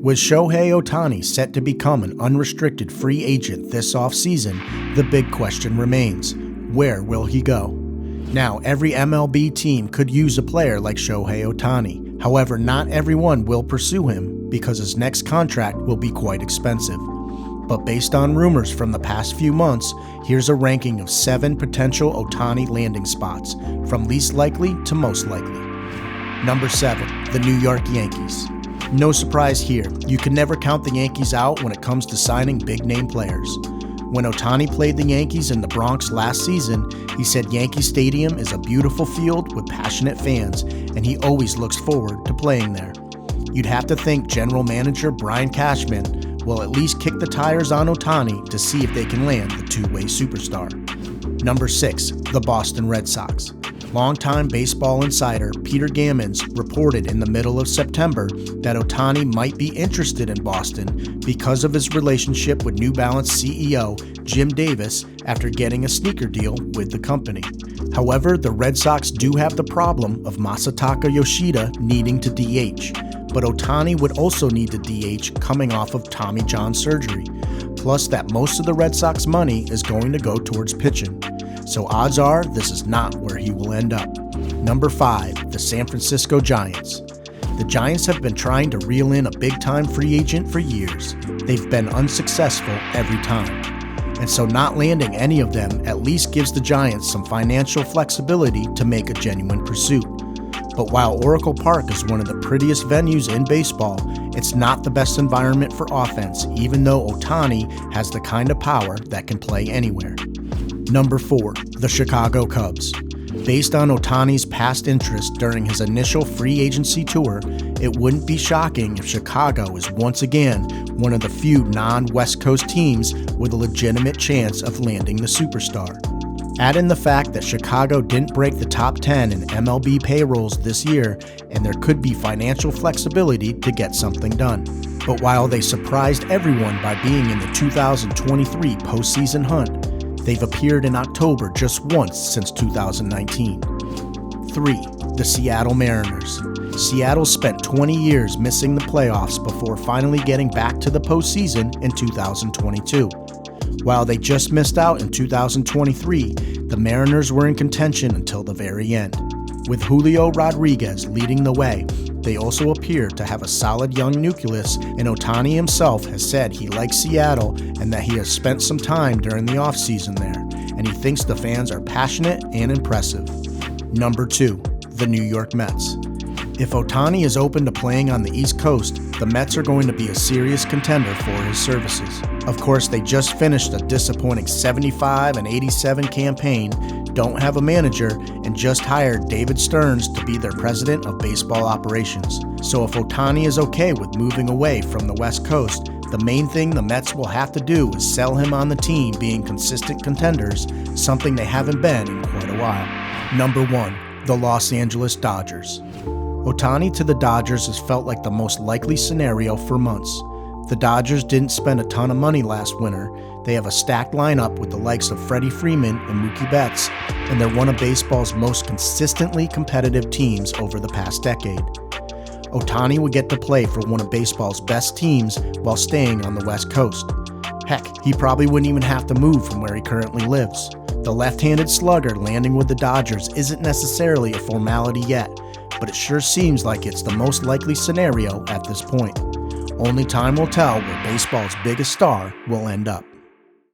With Shohei Ohtani set to become an unrestricted free agent this offseason, the big question remains, where will he go? Now, every MLB team could use a player like Shohei Ohtani. However, not everyone will pursue him because his next contract will be quite expensive. But based on rumors from the past few months, here's a ranking of 7 potential Ohtani landing spots, from least likely to most likely. Number 7, the New York Yankees. No surprise here, you can never count the Yankees out when it comes to signing big-name players. When Ohtani played the Yankees in the Bronx last season, he said Yankee Stadium is a beautiful field with passionate fans, and he always looks forward to playing there. You'd have to think general manager Brian Cashman will at least kick the tires on Ohtani to see if they can land the two-way superstar. Number 6, the Boston Red Sox. Longtime baseball insider Peter Gammons reported in the middle of September that Ohtani might be interested in Boston because of his relationship with New Balance CEO Jim Davis after getting a sneaker deal with the company. However, the Red Sox do have the problem of Masataka Yoshida needing to DH, but Ohtani would also need to DH coming off of Tommy John surgery, plus that most of the Red Sox money is going to go towards pitching. So odds are this is not where he will end up. Number 5, the San Francisco Giants. The Giants have been trying to reel in a big-time free agent for years. They've been unsuccessful every time. And so not landing any of them at least gives the Giants some financial flexibility to make a genuine pursuit. But while Oracle Park is one of the prettiest venues in baseball, it's not the best environment for offense, even though Ohtani has the kind of power that can play anywhere. Number 4, the Chicago Cubs. Based on Ohtani's past interest during his initial free agency tour, it wouldn't be shocking if Chicago is once again one of the few non-West Coast teams with a legitimate chance of landing the superstar. Add in the fact that Chicago didn't break the top 10 in MLB payrolls this year, and there could be financial flexibility to get something done. But while they surprised everyone by being in the 2023 postseason hunt, they've appeared in October just once since 2019. 3, the Seattle Mariners. Seattle spent 20 years missing the playoffs before finally getting back to the postseason in 2022. While they just missed out in 2023, the Mariners were in contention until the very end. With Julio Rodriguez leading the way, they also appear to have a solid young nucleus, and Ohtani himself has said he likes Seattle and that he has spent some time during the offseason there, and he thinks the fans are passionate and impressive. Number 2, the New York Mets. If Ohtani is open to playing on the East Coast, the Mets are going to be a serious contender for his services. Of course, they just finished a disappointing 75-87 campaign, don't have a manager, and just hired David Stearns to be their president of baseball operations. So if Ohtani is okay with moving away from the West Coast, the main thing the Mets will have to do is sell him on the team being consistent contenders, something they haven't been in quite a while. Number 1, the Los Angeles Dodgers. Ohtani to the Dodgers has felt like the most likely scenario for months. The Dodgers didn't spend a ton of money last winter. They have a stacked lineup with the likes of Freddie Freeman and Mookie Betts, and they're one of baseball's most consistently competitive teams over the past decade. Ohtani would get to play for one of baseball's best teams while staying on the West Coast. Heck, he probably wouldn't even have to move from where he currently lives. The left-handed slugger landing with the Dodgers isn't necessarily a formality yet, but it sure seems like it's the most likely scenario at this point. Only time will tell where baseball's biggest star will end up.